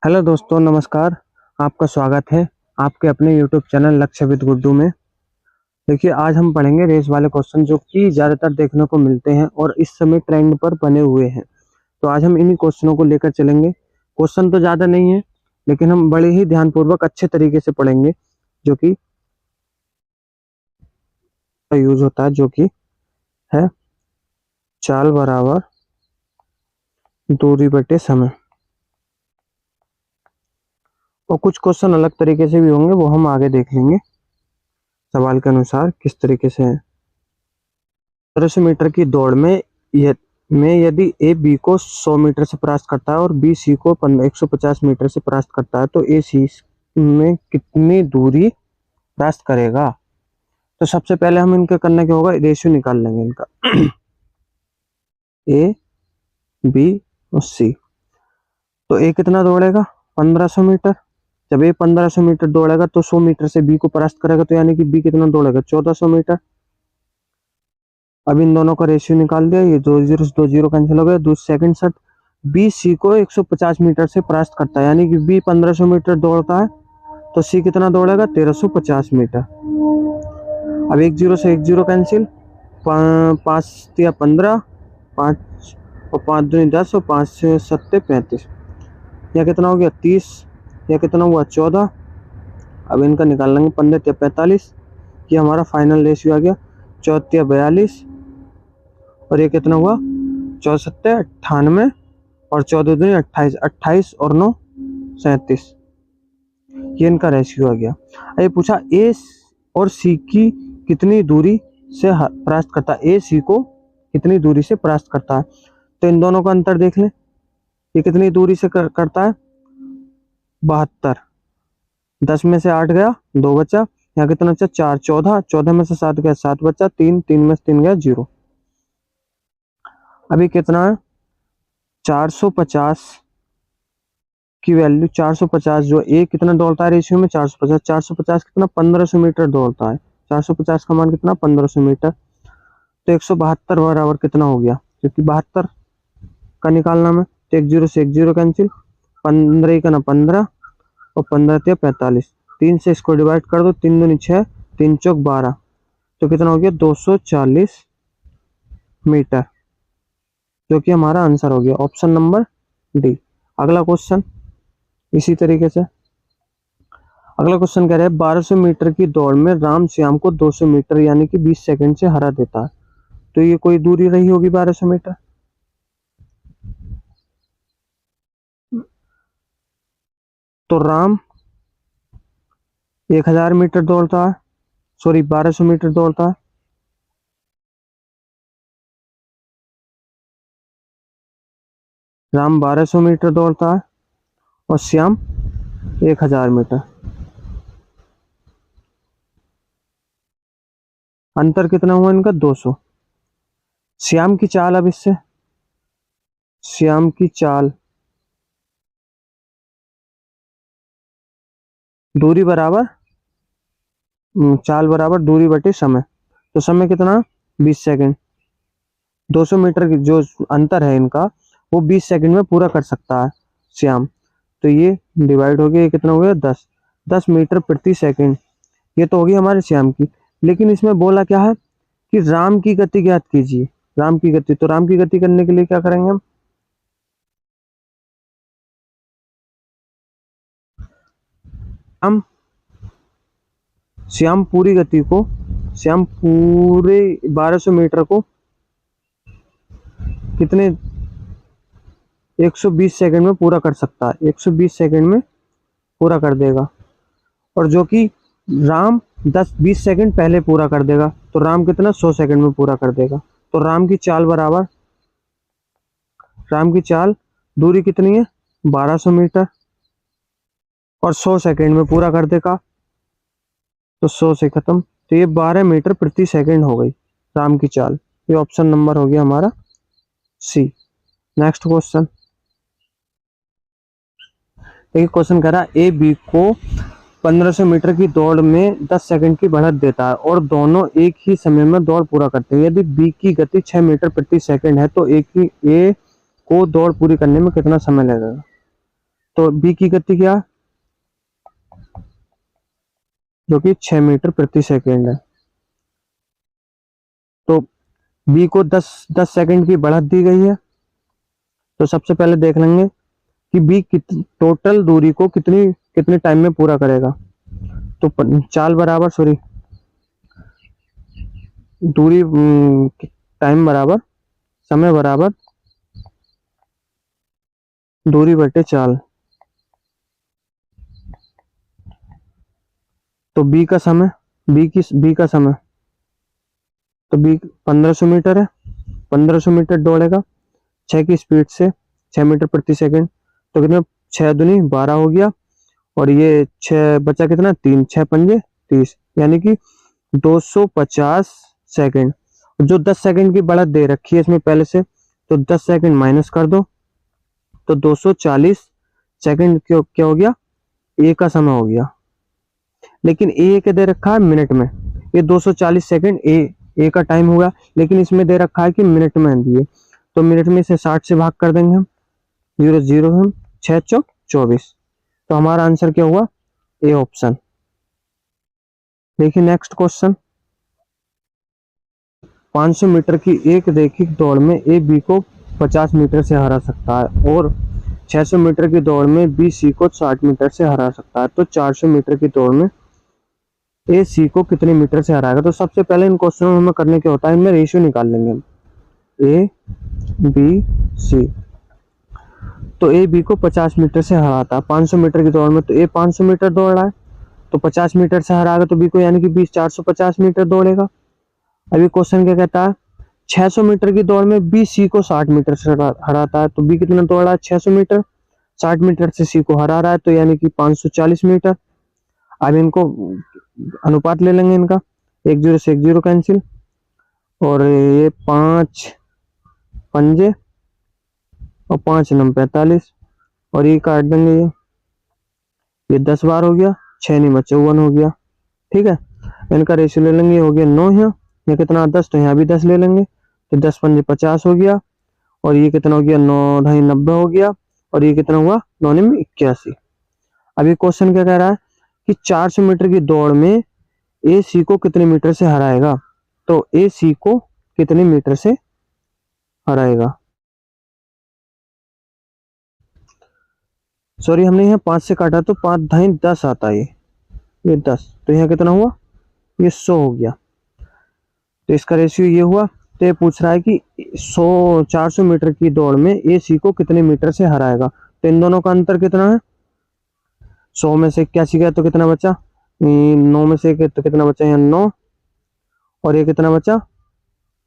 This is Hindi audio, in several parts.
हेलो दोस्तों, नमस्कार। आपका स्वागत है आपके अपने यूट्यूब चैनल लक्ष्य विद गुड्डू में। देखिए, आज हम पढ़ेंगे रेस वाले क्वेश्चन जो कि ज़्यादातर देखने को मिलते हैं और इस समय ट्रेंड पर बने हुए हैं। तो आज हम इन्हीं क्वेश्चनों को लेकर चलेंगे। क्वेश्चन तो ज़्यादा नहीं है, लेकिन हम बड़े ही ध्यानपूर्वक अच्छे तरीके से पढ़ेंगे, जो कि यूज होता है, जो कि है चाल बराबर दूरी बटे समय। और कुछ क्वेश्चन अलग तरीके से भी होंगे, वो हम आगे देख लेंगे सवाल के अनुसार किस तरीके से है। 1500 मीटर की दौड़ में यदि ए बी को 100 मीटर से परास्त करता है और बी सी को 150 मीटर से परास्त करता है, तो ए सी में कितनी दूरी परास्त करेगा। तो सबसे पहले हम इनका करने क्या होगा, रेशियो निकाल लेंगे इनका। ए बी और सी। तो ए कितना दौड़ेगा, 1500 मीटर। जब ए 1500 मीटर दौड़ेगा तो 100 मीटर से बी को परास्त करेगा, तो यानी कि बी कितना दौड़ेगा, 1400 मीटर। अब इन दोनों का रेशियो निकाल दिया, ये दो जीरो कैंसिल हो गया। दूसरी सेकंड शर्त, बी सी को 150 मीटर से परास्त करता है, यानी कि बी 1500 मीटर दौड़ता है तो सी कितना दौड़ेगा, 1350 मीटर। अब एक जीरो से एक जीरो कैंसिल, 5 या 15, 5 और 5 दूनी 10 और 5 से 7 35, यह कितना हो गया 30, यह कितना हुआ 14। अब इनका निकाल लेंगे, 15 या 45, ये हमारा फाइनल रेशियो आ गया। 14 या 42 और ये कितना हुआ 64 98 और 14 दूनी 28, 28 और 9 37, ये इनका रेशियो आ गया। ये पूछा ए और सी की कितनी दूरी से परास्त करता है, ए सी को कितनी दूरी से परास्त करता है। तो इन दोनों का अंतर देख लें, ये कितनी दूरी से करता है, 72। 10 में से 8 गया, 2 बचा, यहाँ कितना बचा 4, 14, 14 में से 7 गया, 7 बचा, 3, 3 में से 3 गया 0। अभी कितना है 450 की वैल्यू, 450 जो ए कितना दौड़ता है रेशियो में 450, 450 कितना 1500 मीटर दौड़ता है, 450 का मान कितना 1500 मीटर। तो 172 बराबर कितना हो गया, क्योंकि 72 का निकालना में, तो एक जीरो से एक जीरो कैंसिल, 15 का ना 15 और 15 या 45, 3 से इसको डिवाइड कर दो, 3 दूनी 6, 3 चौक 12, तो कितना हो गया 240 मीटर, जो कि हमारा आंसर हो गया ऑप्शन नंबर डी। अगला क्वेश्चन इसी तरीके से, अगला क्वेश्चन कह रहा है 1200 मीटर की दौड़ में राम श्याम को 200 मीटर यानी कि 20 सेकंड से हरा देता है। तो ये कोई दूरी रही होगी 1200 मीटर। तो राम 1000 मीटर दौड़ता है, सॉरी 1200 मीटर दौड़ता है। राम 1200 मीटर दौड़ता है और श्याम 1000 मीटर। अंतर कितना हुआ इनका 200। श्याम की चाल, अब इससे श्याम की चाल, दूरी बराबर चाल बराबर दूरी बटे समय। तो समय कितना 20 सेकंड। 200 मीटर की जो अंतर है इनका, वो 20 सेकंड में पूरा कर सकता है श्याम। तो ये डिवाइड हो गया, ये कितना हो गया 10 मीटर प्रति सेकंड। ये तो होगी हमारे श्याम की। लेकिन इसमें बोला क्या है कि राम की गति ज्ञात कीजिए, राम की गति। तो राम की गति करने के लिए क्या करेंगे हम श्याम पूरी गति को, श्याम पूरे 1200 मीटर को कितने 120 सेकंड में पूरा कर सकता है, 120 सेकंड में पूरा कर देगा। और जो कि राम 10-20 सेकंड पहले पूरा कर देगा, तो राम कितना 100 सेकंड में पूरा कर देगा। तो राम की चाल बराबर, राम की चाल दूरी कितनी है 1200 मीटर और 100 सेकंड में पूरा कर देगा, तो 100 से खत्म। तो ये 12 मीटर प्रति सेकंड हो गई राम की चाल। ये ऑप्शन नंबर हो गया हमारा सी। नेक्स्ट क्वेश्चन, एक क्वेश्चन कह रहा है ए बी को 1500 मीटर की दौड़ में 10 सेकंड की बढ़त देता है और दोनों एक ही समय में दौड़ पूरा करते हैं। यदि बी की गति 6 मीटर प्रति सेकंड है, तो ए को दौड़ पूरी करने में कितना समय लगेगा। तो बी की गति क्या, जो कि 6 मीटर प्रति सेकंड है। तो बी को 10 सेकंड की बढ़त दी गई है। तो सबसे पहले देख लेंगे कि बी टोटल दूरी को कितनी कितने टाइम में पूरा करेगा। तो चाल बराबर, सॉरी, दूरी, टाइम बराबर समय बराबर दूरी बटे चाल। तो बी का समय, तो बी 1500 मीटर है, 1500 मीटर दौड़ेगा 6 की स्पीड से, 6 मीटर प्रति सेकंड। तो कितना, 6 दूनी 12 हो गया, और ये 6 बचा कितना, 3, 6 पंजे 30, यानी कि 250 सेकंड। जो 10 सेकंड की बढ़त दे रखी है इसमें पहले से, तो 10 सेकंड माइनस कर दो, तो 240 सेकंड क्या हो गया, ए का समय हो गया। लेकिन ए के दे रखा है मिनट में, ये 240 सेकंड ए का टाइम होगा, लेकिन इसमें दे रखा है कि मिनट में दिए। तो मिनट में से 60 से भाग कर देंगे हम, 0 0 हम, 6 चौक 24। तो हमारा आंसर क्या हुआ, ए ऑप्शन। देखिए नेक्स्ट क्वेश्चन, 500 मीटर की एक रैखिक दौड़ में ए बी को 50 मीटर से हरा सकता है, और 600 मीटर की दौड़ में बी सी को 60 मीटर से हरा सकता है। तो 400 मीटर की दौड़ में ए सी को कितने मीटर से हराएगा। तो सबसे पहले इन क्वेश्चनों में हमें करने क्या होता है, इनमें रेशियो निकाल लेंगे हम, ए बी सी। तो ए बी को 50 मीटर से हराता है 500 मीटर की दौड़ में, तो ए 500 मीटर दौड़ रहा है, तो 50 मीटर से हराएगा, तो बी को यानी कि 450 मीटर दौड़ेगा। अभी क्वेश्चन क्या कहता है, 600 मीटर की दौड़ में बी सी को 60 मीटर से हराता है। तो बी कितना दौड़ रहा है, 600 मीटर, 60 मीटर से सी को हरा रहा है, तो यानी कि 540 मीटर। अब इनको अनुपात ले लेंगे इनका, 1 0 से 1 0 कैंसिल, और ये 5 पंजे और 5 9 45, और ये काट देंगे, ये 10 बार हो गया, 6 नहीं 54 हो गया। ठीक है, इनका रेशियो ले लेंगे, हो गया 9 यहाँ, ये कितना 10, तो यहाँ भी 10 ले लेंगे, तो 10 पंजे 50 हो गया, और ये कितना हो गया, 9 ढाई 90 हो गया, और ये कितना हुआ, 9 में 81। अभी क्वेश्चन क्या कह रहा है कि 400 मीटर की दौड़ में ए सी को कितने मीटर से हराएगा। तो ए सी को कितने मीटर से हराएगा, सॉरी हमने यहाँ 5 से काटा, तो 5 ढाई 10 आता है, ये 10, तो यहाँ कितना हुआ, ये 100 हो गया। तो इसका रेशियो ये हुआ। तो ये पूछ रहा है कि 400 मीटर की दौड़ में ए सी को कितने मीटर से हराएगा। तो इन दोनों का अंतर कितना है, 100 में से 81 गया तो कितना बचा, 9 में से तो कितना बचा, यहाँ 9, और ये कितना बचा,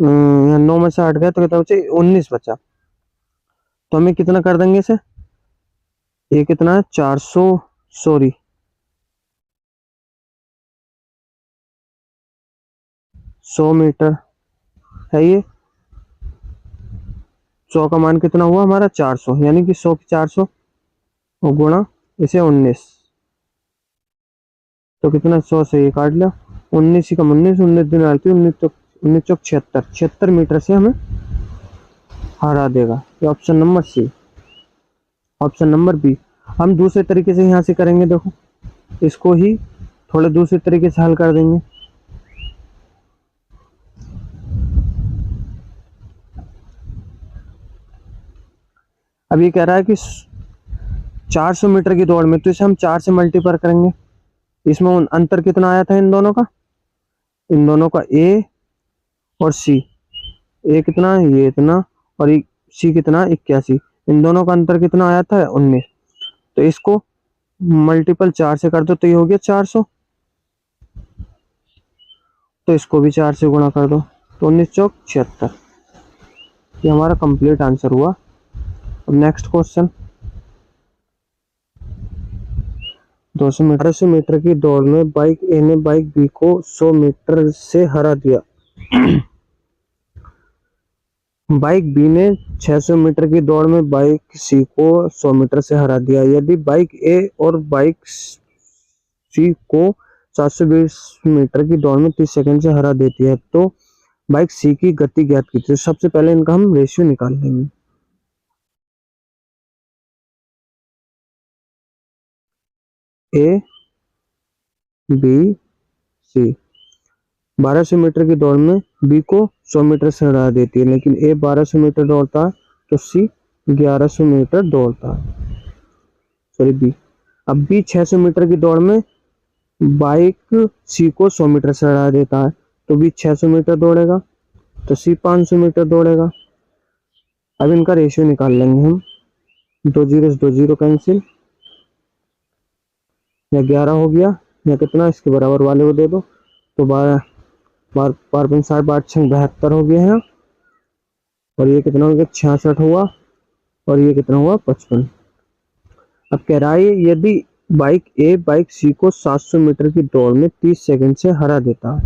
यहाँ 9 में से 8 गया तो कितना बचा, 19 बचा। तो हमें कितना कर देंगे इसे, ये कितना है 400, सॉरी 100 मीटर है ये, 100 का मान कितना हुआ हमारा 400, यानी कि 100 की 400 और गुणा इसे 19, तो कितना 100 से ये काट लिया, 19 ही कम 19, 19 दिन आती 19 चौक 19 चौक 76, 76 मीटर से हमें हरा देगा। ये option number C. Option number B हम दूसरे तरीके से यहाँ से करेंगे, देखो इसको ही थोड़े दूसरे तरीके से हल कर देंगे। अब ये कह रहा है कि 400 मीटर की दौड़ में, तो इसे हम 4 से मल्टीप्लाई करेंगे। इसमें अंतर कितना आया था इन दोनों का, इन दोनों का ए और सी, ए कितना, ये इतना, और सी कितना 81, इन दोनों का अंतर कितना आया था 19। तो इसको मल्टीपल 4 से कर दो, तो ये हो गया 400, तो इसको भी 4 से गुणा कर दो, तो 19 चौक 76। ये हमारा कंप्लीट आंसर हुआ। अब नेक्स्ट क्वेश्चन, 200 मीटर की दौड़ में बाइक ए ने बाइक बी को 100 मीटर से हरा दिया। बाइक बी ने 600 मीटर की दौड़ में बाइक सी को 100 मीटर से हरा दिया। यदि बाइक ए और बाइक सी को 720 मीटर की दौड़ में 30 सेकंड से हरा देती है, तो बाइक सी की गति ज्ञात कीजिए। सबसे पहले इनका हम रेशियो निकाल लेंगे। A B C. 1200 मीटर की दौड़ में बी को 100 मीटर से हरा देती है, लेकिन ए 1200 मीटर दौड़ता है तो सी 1100 मीटर दौड़ता है, सॉरी बी। अब बी 600 मीटर की दौड़ में बाइक सी को 100 मीटर से हरा देता है, तो बी 600 मीटर दौड़ेगा तो सी 500 मीटर दौड़ेगा। अब इनका रेशियो निकाल लेंगे हम, 2 जीरो से 2 जीरो कैंसिल, या 11 हो गया, या कितना इसके बराबर वाले को दे दो, तो 12 बार 72 हो गया है, और ये कितना हो गया 66 हुआ, और ये कितना हुआ 55। अब कह रहा है यदि बाइक सी को 700 मीटर की दौड़ में 30 सेकंड से हरा देता है,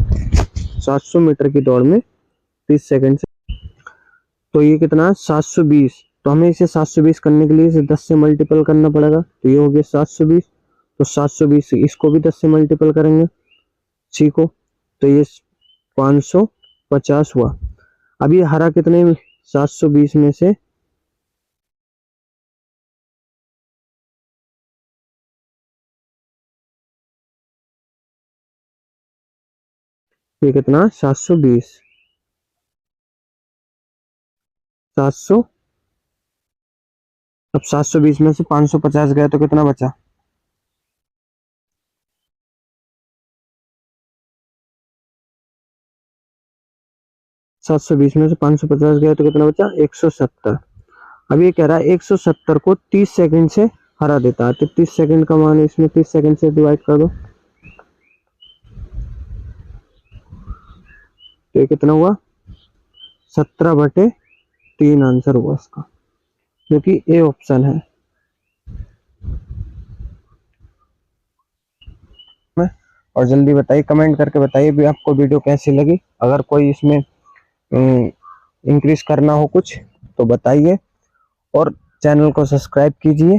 700 मीटर की दौड़ में 30 सेकंड से, तो ये कितना है 720। तो हमें इसे 720 करने के लिए इसे 10 से मल्टीपल करना पड़ेगा, तो ये हो गया 720। तो 720 इसको भी 10 से मल्टीपल करेंगे सी को, तो ये 550 हुआ। अब ये हरा कितने में, 720 में से ये कितना 720, 700, अब 720 में से 550 गया तो कितना बचा, 720 में से 550 गया तो कितना बचा 170। अब ये कह रहा है 170 को 30 सेकंड से हरा देता है, तो 30 सेकंड का मान इसमें 30 सेकंड से डिवाइड कर दो, तो ये कितना हुआ 17/3 आंसर हुआ इसका, जो कि ए ऑप्शन है। और जल्दी बताइए, कमेंट करके बताइए भी आपको वीडियो कैसी लगी। अगर कोई इसमें इंक्रीज करना हो कुछ तो बताइए, और चैनल को सब्सक्राइब कीजिए।